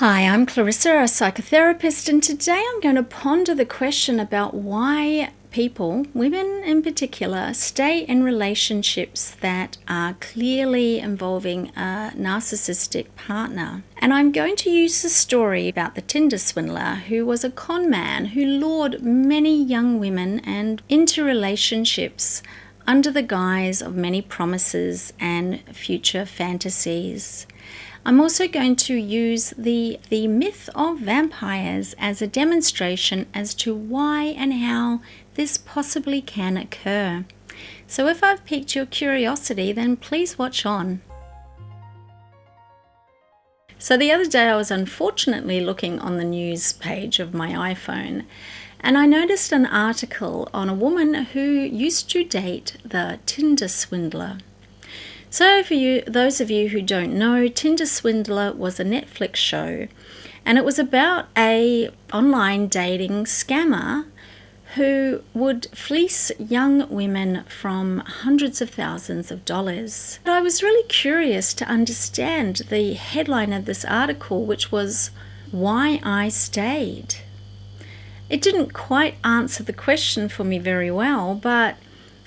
Hi, I'm Clarissa, a psychotherapist, and today I'm going to ponder the question about why people, women in particular, stay in relationships that are clearly involving a narcissistic partner. And I'm going to use the story about the Tinder Swindler, who was a con man who lured many young women and into relationships under the guise of many promises and future fantasies. I'm also going to use the myth of vampires as a demonstration as to why and how this possibly can occur. So if I've piqued your curiosity, then please watch on. So the other day I was unfortunately looking on the news page of my iPhone, and I noticed an article on a woman who used to date the Tinder Swindler. So for those of you who don't know, Tinder Swindler was a Netflix show, and it was about an online dating scammer who would fleece young women from hundreds of thousands of dollars. But I was really curious to understand the headline of this article, which was "Why I Stayed." It didn't quite answer the question for me very well, but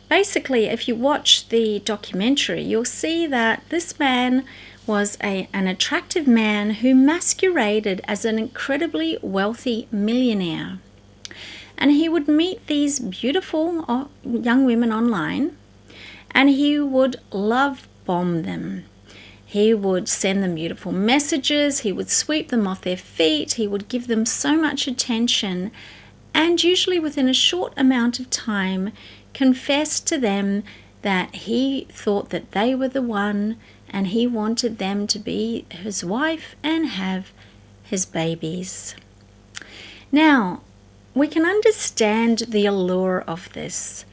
basically, if you watch the documentary, you'll see that this man was an attractive man who masqueraded as an incredibly wealthy millionaire. And he would meet these beautiful young women online, and he would love bomb them. He would send them beautiful messages, he would sweep them off their feet, he would give them so much attention, and usually within a short amount of time, confessed to them that he thought that they were the one and he wanted them to be his wife and have his babies. Now, we can understand the allure of this.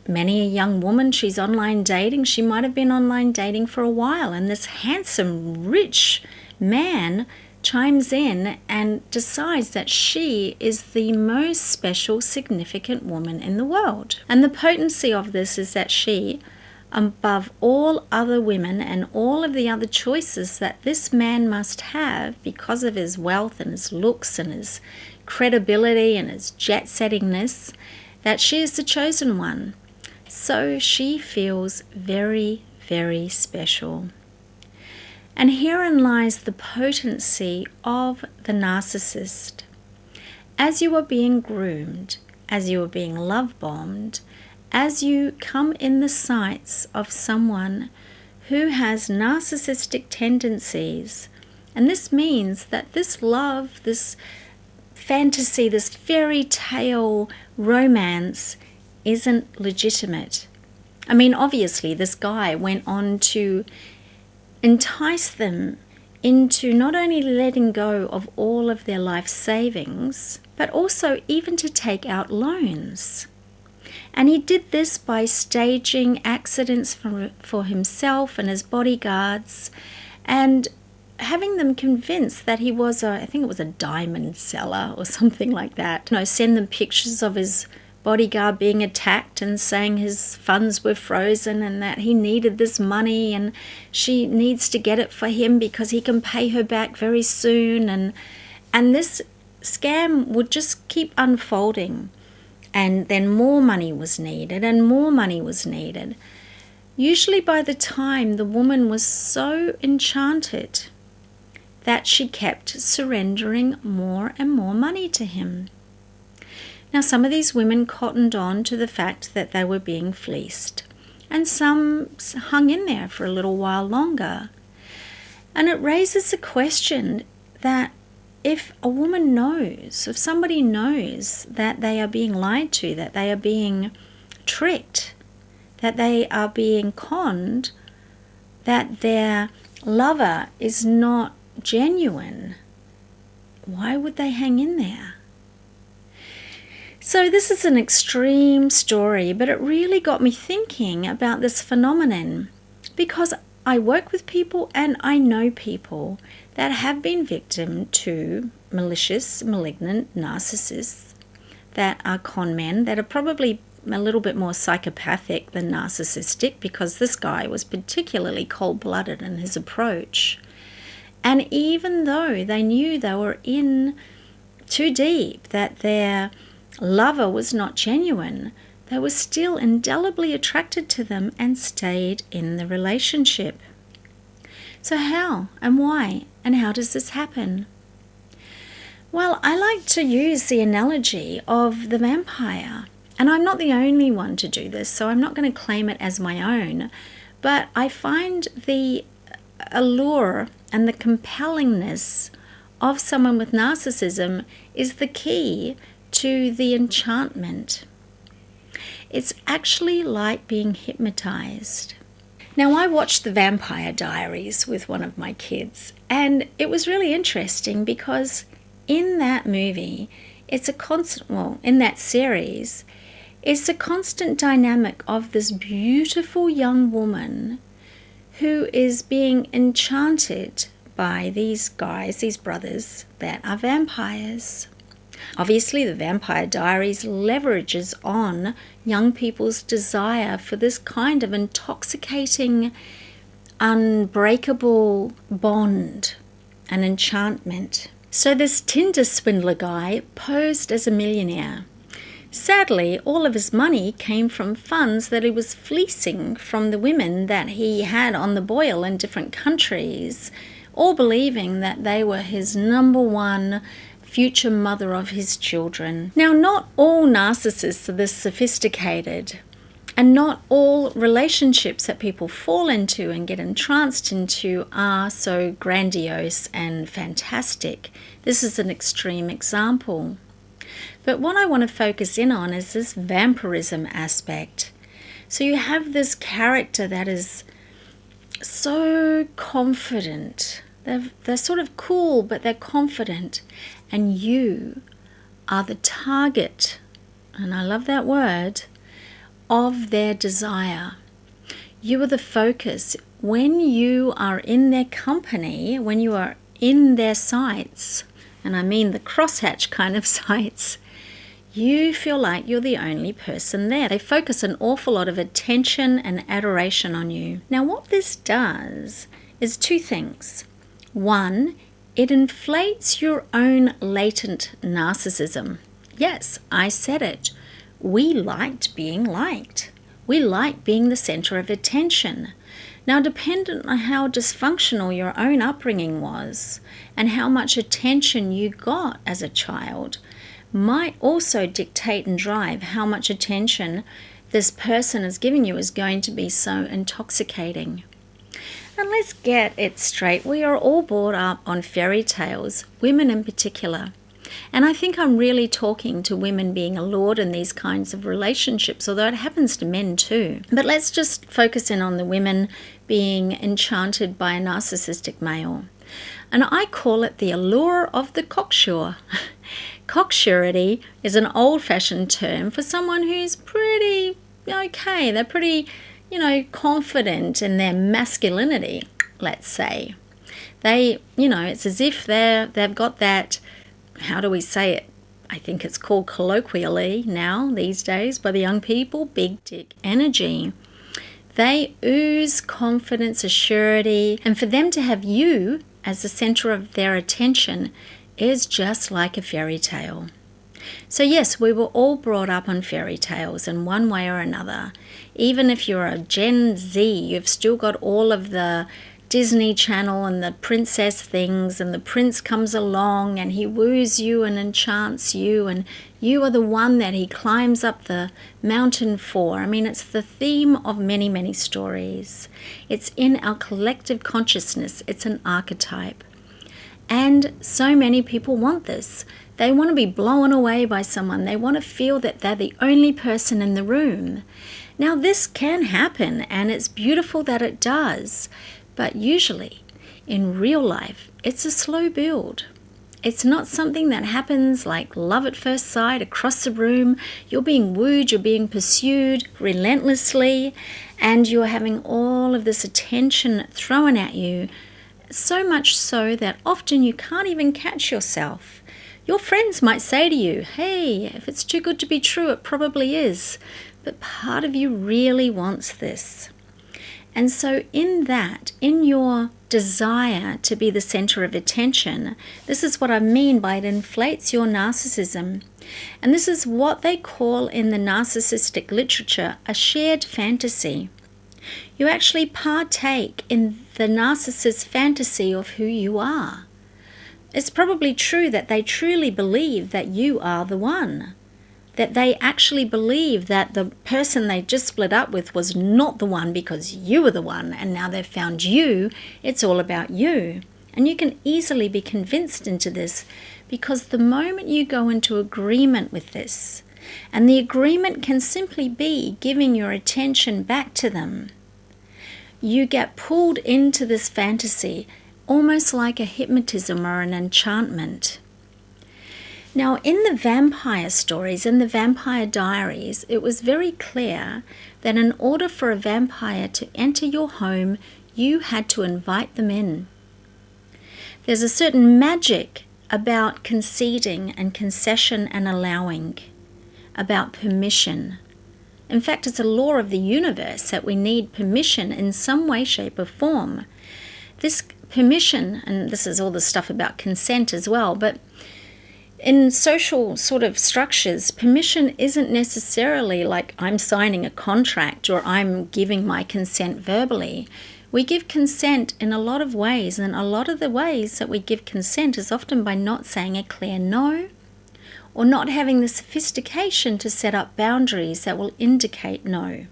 Many a young woman, she's online dating, she might have been online dating for a while, and this handsome, rich man chimes in and decides that she is the most special, significant woman in the world. And the potency of this is that she, above all other women and all of the other choices that this man must have because of his wealth and his looks and his credibility and his jet-settingness, that she is the chosen one. So she feels very, very special. And herein lies the potency of the narcissist. As you are being groomed, as you are being love-bombed, as you come in the sights of someone who has narcissistic tendencies, and this means that this love, this fantasy, this fairy tale romance isn't legitimate. I mean, obviously, this guy went on to entice them into not only letting go of all of their life savings, but also even to take out loans. And he did this by staging accidents for himself and his bodyguards and having them convinced that he was I think it was a diamond seller or something like that. Send them pictures of his bodyguard being attacked and saying his funds were frozen and that he needed this money and she needs to get it for him because he can pay her back very soon. And this scam would just keep unfolding, and then more money was needed and more money was needed. Usually by the time the woman was so enchanted that she kept surrendering more and more money to him. Now, some of these women cottoned on to the fact that they were being fleeced, and some hung in there for a little while longer. And it raises the question that if a woman knows, if somebody knows that they are being lied to, that they are being tricked, that they are being conned, that their lover is not genuine, why would they hang in there? So this is an extreme story, but it really got me thinking about this phenomenon because I work with people and I know people that have been victim to malicious, malignant narcissists that are con men, that are probably a little bit more psychopathic than narcissistic because this guy was particularly cold-blooded in his approach. And even though they knew they were in too deep, that their lover was not genuine, they were still indelibly attracted to them and stayed in the relationship. So how and why and how does this happen? Well, I like to use the analogy of the vampire. And I'm not the only one to do this, so I'm not going to claim it as my own. But I find the allure and the compellingness of someone with narcissism is the key to the enchantment. It's actually like being hypnotized. Now, I watched The Vampire Diaries with one of my kids, and it was really interesting because in that movie, in that series, it's a constant dynamic of this beautiful young woman who is being enchanted by these guys, these brothers that are vampires. Obviously, The Vampire Diaries leverages on young people's desire for this kind of intoxicating, unbreakable bond and enchantment. So this Tinder Swindler guy posed as a millionaire. Sadly, all of his money came from funds that he was fleecing from the women that he had on the boil in different countries, all believing that they were his number one future mother of his children. Now, not all narcissists are this sophisticated, and not all relationships that people fall into and get entranced into are so grandiose and fantastic. This is an extreme example. But what I want to focus in on is this vampirism aspect. So you have this character that is so confident. They're sort of cool, but they're confident. And you are the target, and I love that word, of their desire. You are the focus. When you are in their company, when you are in their sights, and I mean the crosshatch kind of sights, you feel like you're the only person there. They focus an awful lot of attention and adoration on you. Now, what this does is two things. One, it inflates your own latent narcissism. Yes, I said it. We liked being liked. We like being the center of attention. Now, dependent on how dysfunctional your own upbringing was and how much attention you got as a child, might also dictate and drive how much attention this person is giving you is going to be so intoxicating. And let's get it straight. We are all brought up on fairy tales, women in particular. And I think I'm really talking to women being allured in these kinds of relationships, although it happens to men too. But let's just focus in on the women being enchanted by a narcissistic male. And I call it the allure of the cocksure. Cocksurety is an old-fashioned term for someone who's pretty okay. They're pretty, confident in their masculinity, let's say. It's as if they've got that, how do we say it? I think it's called colloquially now, these days, by the young people, big dick energy. They ooze confidence, assurity, and for them to have you as the center of their attention is just like a fairy tale. So yes, we were all brought up on fairy tales in one way or another. Even if you're a Gen Z, you've still got all of the Disney Channel and the princess things, and the prince comes along and he woos you and enchants you, and you are the one that he climbs up the mountain for. I mean, it's the theme of many, many stories. It's in our collective consciousness. It's an archetype. And so many people want this. They want to be blown away by someone. They want to feel that they're the only person in the room. Now, this can happen, and it's beautiful that it does. But usually, in real life, it's a slow build. It's not something that happens like love at first sight across the room. You're being wooed, you're being pursued relentlessly, and you're having all of this attention thrown at you, so much so that often you can't even catch yourself. Your friends might say to you, hey, if it's too good to be true, it probably is. But part of you really wants this. And so in your desire to be the center of attention. This is what I mean by it inflates your narcissism. And this is what they call in the narcissistic literature a shared fantasy. You actually partake in the narcissist's fantasy of who you are. It's probably true that they truly believe that you are the one, that they actually believe that the person they just split up with was not the one because you were the one, and now they've found you, it's all about you. And you can easily be convinced into this because the moment you go into agreement with this, and the agreement can simply be giving your attention back to them, you get pulled into this fantasy almost like a hypnotism or an enchantment. Now, in the vampire stories, in the vampire diaries, it was very clear that in order for a vampire to enter your home, you had to invite them in. There's a certain magic about conceding and concession and allowing, about permission. In fact, it's a law of the universe that we need permission in some way, shape, or form. This permission, and this is all the stuff about consent as well, but in social sort of structures, permission isn't necessarily like I'm signing a contract or I'm giving my consent verbally. We give consent in a lot of ways, and a lot of the ways that we give consent is often by not saying a clear no, or not having the sophistication to set up boundaries that will indicate no.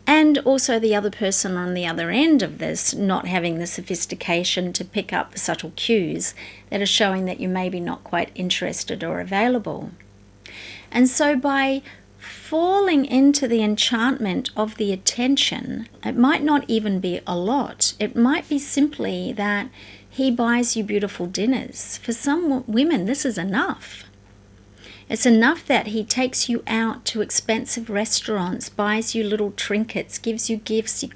And also the other person on the other end of this not having the sophistication to pick up the subtle cues that are showing that you may be not quite interested or available. And so by falling into the enchantment of the attention, it might not even be a lot. It might be simply that he buys you beautiful dinners. For some women, this is enough. It's enough that he takes you out to expensive restaurants, buys you little trinkets, gives you gifts. He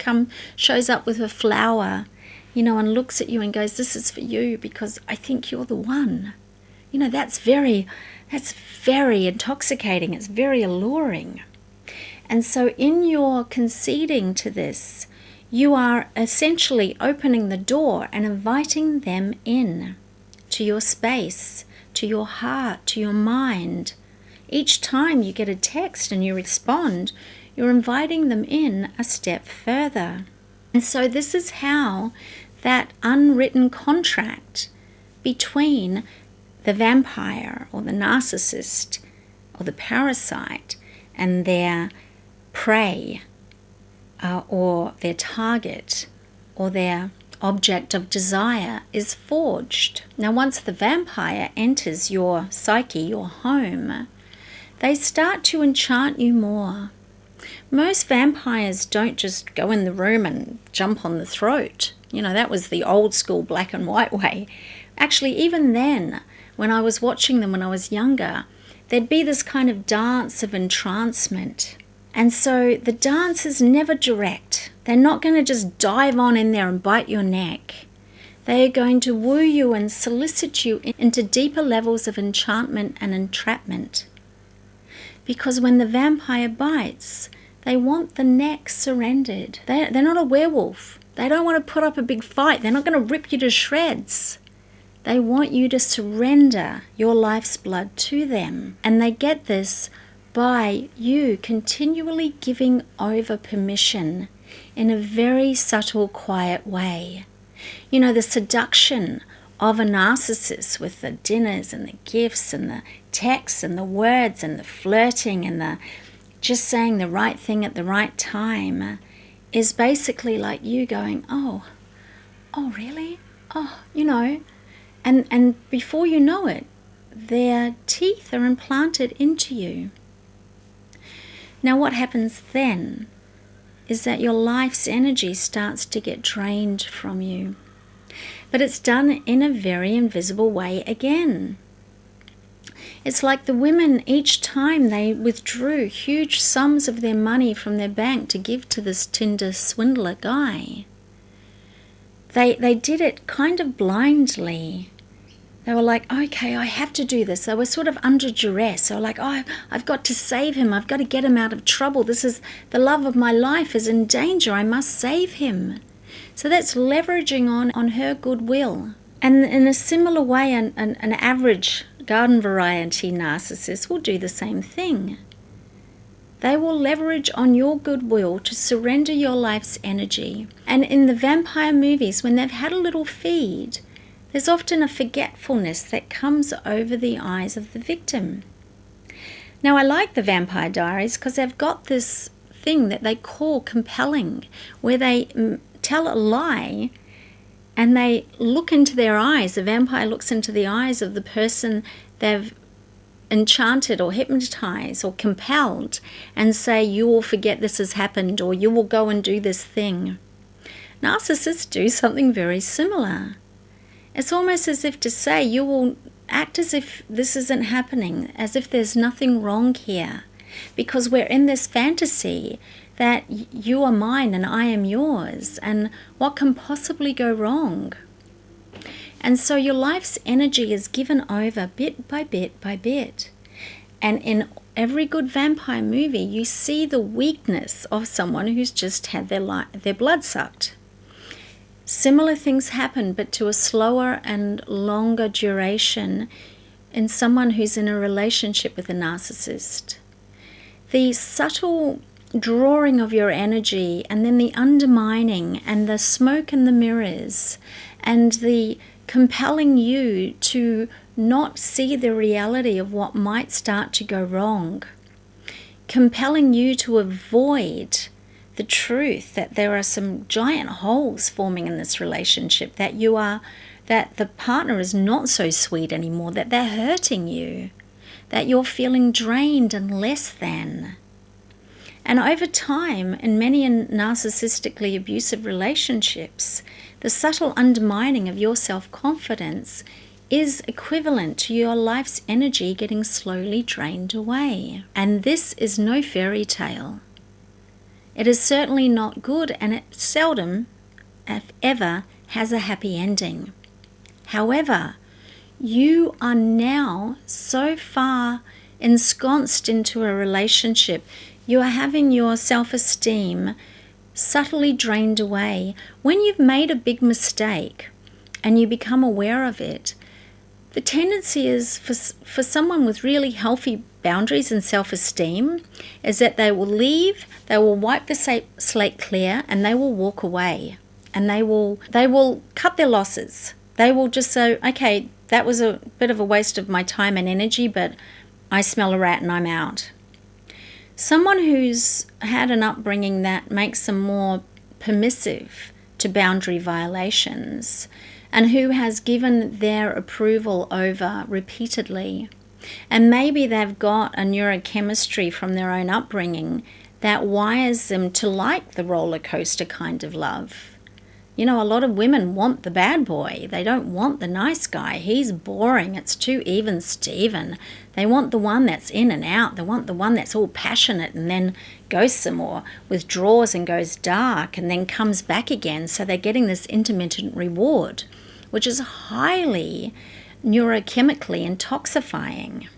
shows up with a flower, and looks at you and goes, "This is for you because I think you're the one." That's very intoxicating. It's very alluring. And so in your conceding to this, you are essentially opening the door and inviting them in to your space, to your heart, to your mind. Each time you get a text and you respond, you're inviting them in a step further. And so this is how that unwritten contract between the vampire or the narcissist or the parasite and their prey or their target or their object of desire is forged. Now, once the vampire enters your psyche, your home, they start to enchant you more. Most vampires don't just go in the room and jump on the throat. That was the old school black and white way. Actually, even then, when I was watching them when I was younger, there'd be this kind of dance of entrancement. And so the dance is never direct. They're not going to just dive on in there and bite your neck. They are going to woo you and solicit you into deeper levels of enchantment and entrapment. Because when the vampire bites, they want the neck surrendered. They're not a werewolf. They don't want to put up a big fight. They're not going to rip you to shreds. They want you to surrender your life's blood to them. And they get this by you continually giving over permission in a very subtle, quiet way. The seduction of a narcissist with the dinners and the gifts and the texts and the words and the flirting and the just saying the right thing at the right time is basically like you going, oh, really? And before you know it, their teeth are implanted into you. Now what happens then is that your life's energy starts to get drained from you. But it's done in a very invisible way again. It's like the women, each time they withdrew huge sums of their money from their bank to give to this Tinder Swindler guy. They did it kind of blindly. They were like, okay, I have to do this. They were sort of under duress. They were like, oh, I've got to save him. I've got to get him out of trouble. This is the love of my life is in danger. I must save him. So that's leveraging on her goodwill. And in a similar way, an average garden variety narcissist will do the same thing. They will leverage on your goodwill to surrender your life's energy. And in the vampire movies, when they've had a little feed, there's often a forgetfulness that comes over the eyes of the victim. Now, I like the Vampire Diaries because they've got this thing that they call compelling, where they tell a lie and they look into their eyes. The vampire looks into the eyes of the person they've enchanted or hypnotized or compelled and say, you will forget this has happened, or you will go and do this thing. Narcissists do something very similar. It's almost as if to say, you will act as if this isn't happening, as if there's nothing wrong here, because we're in this fantasy that you are mine and I am yours, and what can possibly go wrong? And so your life's energy is given over bit by bit by bit. And in every good vampire movie, you see the weakness of someone who's just had their blood sucked. Similar things happen, but to a slower and longer duration in someone who's in a relationship with a narcissist. The subtle drawing of your energy, and then the undermining, and the smoke and the mirrors, and the compelling you to not see the reality of what might start to go wrong, compelling you to avoid the truth that there are some giant holes forming in this relationship, that the partner is not so sweet anymore, that they're hurting you, that you're feeling drained and less than. And over time, in many narcissistically abusive relationships, the subtle undermining of your self-confidence is equivalent to your life's energy getting slowly drained away. And this is no fairy tale. It is certainly not good, and it seldom, if ever, has a happy ending. However, you are now so far ensconced into a relationship, you are having your self-esteem subtly drained away. When you've made a big mistake and you become aware of it, the tendency is for someone with really healthy boundaries and self-esteem is that they will leave, they will wipe the slate clear, and they will walk away. And they will cut their losses. They will just say, okay, that was a bit of a waste of my time and energy, but I smell a rat and I'm out. Someone who's had an upbringing that makes them more permissive to boundary violations, and who has given their approval over repeatedly, and maybe they've got a neurochemistry from their own upbringing that wires them to like the roller coaster kind of love. You know, a lot of women want the bad boy. They don't want the nice guy. He's boring. It's too even Steven. They want the one that's in and out. They want the one that's all passionate and then goes some more, withdraws and goes dark and then comes back again. So they're getting this intermittent reward, which is highly neurochemically intoxifying.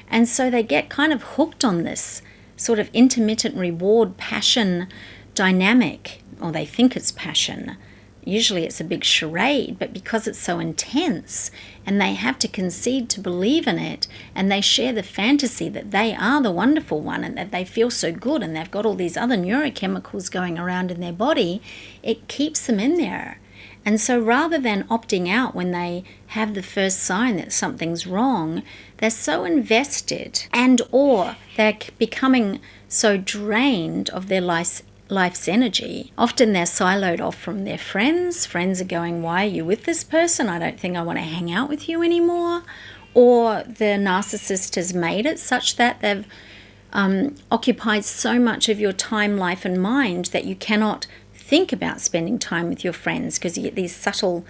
And so they get kind of hooked on this sort of intermittent reward passion dynamic, or they think it's passion. Usually it's a big charade, but because it's so intense and they have to concede to believe in it, and they share the fantasy that they are the wonderful one and that they feel so good and they've got all these other neurochemicals going around in their body, it keeps them in there. And so rather than opting out when they have the first sign that something's wrong, they're so invested, and or they're becoming so drained of their life's energy. Often they're siloed off from their friends. Friends are going, why are you with this person? I don't think I want to hang out with you anymore. Or the narcissist has made it such that they've occupied so much of your time, life and mind that you cannot think about spending time with your friends, because you get these subtle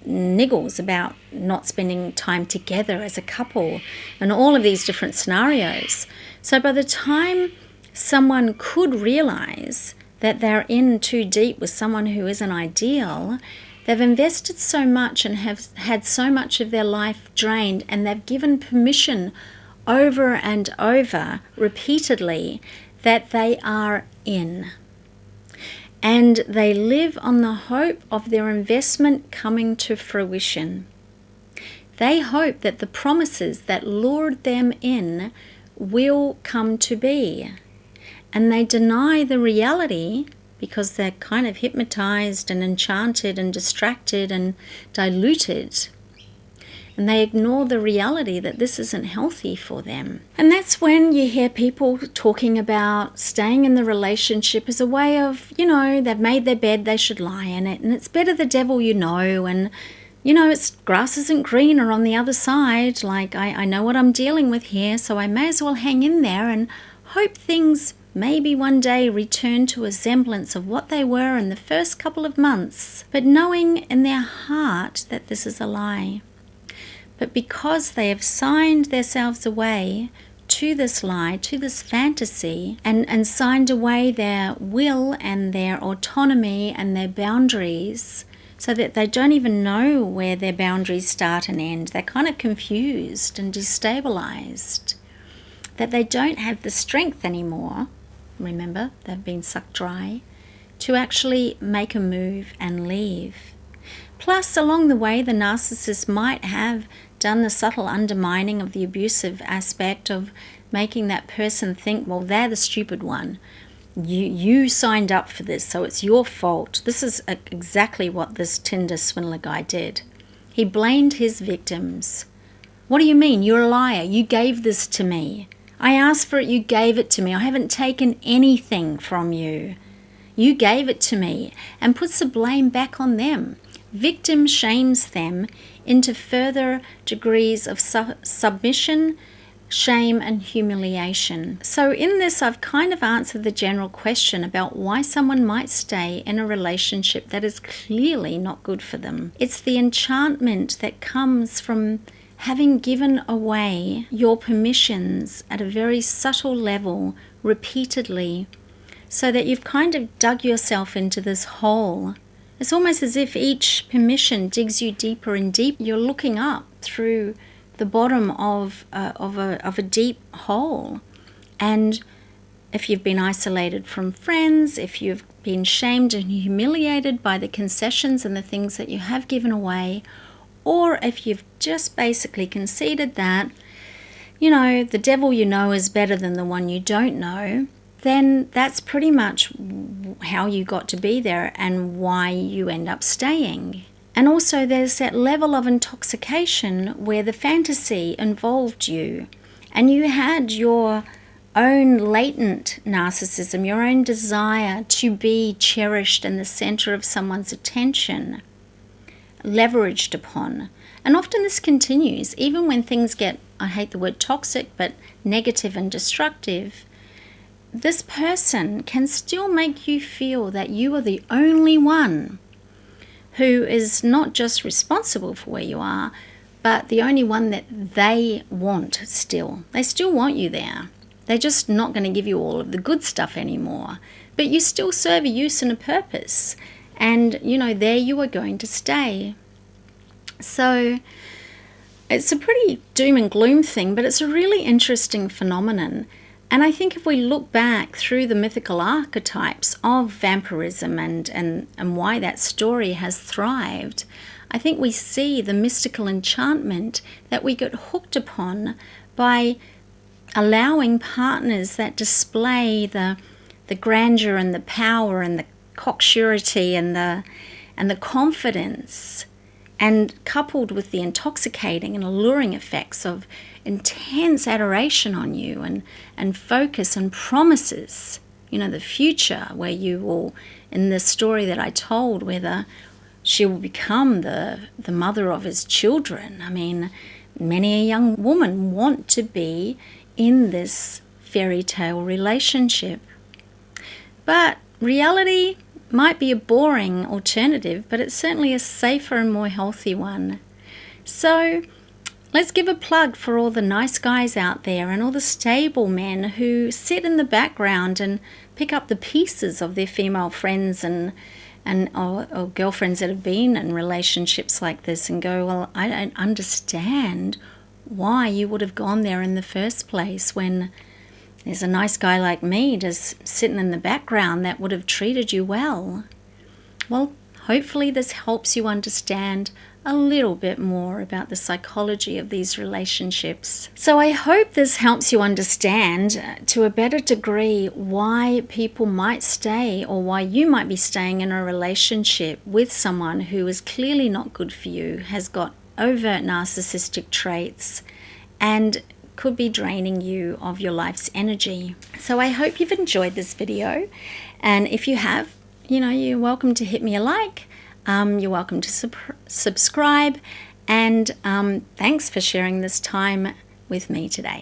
niggles about not spending time together as a couple and all of these different scenarios. So by the time someone could realize that they're in too deep with someone who isn't ideal, they've invested so much and have had so much of their life drained, and they've given permission over and over repeatedly that they are in. and they live on the hope of their investment coming to fruition. They hope that the promises that lured them in will come to be, and they deny the reality because they're kind of hypnotized and enchanted and distracted and diluted. And they ignore the reality that this isn't healthy for them. And that's when you hear people talking about staying in the relationship as a way of, they've made their bed, they should lie in it. And it's better the devil you know. And, it's grass isn't greener on the other side. Like, I know what I'm dealing with here, so I may as well hang in there and hope things maybe one day return to a semblance of what they were in the first couple of months. But knowing in their heart that this is a lie. But because they have signed themselves away to this lie, to this fantasy, and signed away their will and their autonomy and their boundaries, so that they don't even know where their boundaries start and end. They're kind of confused and destabilized. That they don't have the strength anymore, remember, they've been sucked dry, to actually make a move and leave. Plus, along the way, the narcissist might have done the subtle undermining of the abusive aspect of making that person think, well, they're the stupid one. You signed up for this, so it's your fault. This is exactly what this Tinder Swindler guy did. He blamed his victims. What do you mean? You're a liar. You gave this to me. I asked for it. You gave it to me. I haven't taken anything from you. You gave it to me, and puts the blame back on them. Victim shames them into further degrees of submission, shame, and humiliation. So in this, I've kind of answered the general question about why someone might stay in a relationship that is clearly not good for them. It's the enchantment that comes from having given away your permissions at a very subtle level repeatedly, so that you've kind of dug yourself into this hole. It's almost as if each permission digs you deeper and deeper. You're looking up through the bottom of a deep hole. And if you've been isolated from friends, if you've been shamed and humiliated by the concessions and the things that you have given away, or if you've just basically conceded that, the devil you know is better than the one you don't know, then that's pretty much how you got to be there and why you end up staying. And also there's that level of intoxication where the fantasy involved you and you had your own latent narcissism, your own desire to be cherished in the center of someone's attention, leveraged upon. And often this continues, even when things get, I hate the word toxic, but negative and destructive. This person can still make you feel that you are the only one who is not just responsible for where you are, but the only one that they want still. They still want you there. They're just not going to give you all of the good stuff anymore. But you still serve a use and a purpose. And, there you are going to stay. So it's a pretty doom and gloom thing, but it's a really interesting phenomenon. And I think if we look back through the mythical archetypes of vampirism and why that story has thrived, I think we see the mystical enchantment that we get hooked upon by allowing partners that display the grandeur and the power and the cocksurety and the confidence, and coupled with the intoxicating and alluring effects of intense adoration on you and focus and promises, the future where you will, in the story that I told, whether she will become the mother of his children. I mean, many a young woman want to be in this fairy tale relationship. But reality might be a boring alternative, but it's certainly a safer and more healthy one. So let's give a plug for all the nice guys out there and all the stable men who sit in the background and pick up the pieces of their female friends or girlfriends that have been in relationships like this and go, well, I don't understand why you would have gone there in the first place when there's a nice guy like me just sitting in the background that would have treated you well. Well, hopefully this helps you understand a little bit more about the psychology of these relationships. So I hope this helps you understand to a better degree why people might stay, or why you might be staying in a relationship with someone who is clearly not good for you, has got overt narcissistic traits, and could be draining you of your life's energy. So I hope you've enjoyed this video, and if you have, you're welcome to hit me a like. You're welcome to subscribe, and thanks for sharing this time with me today.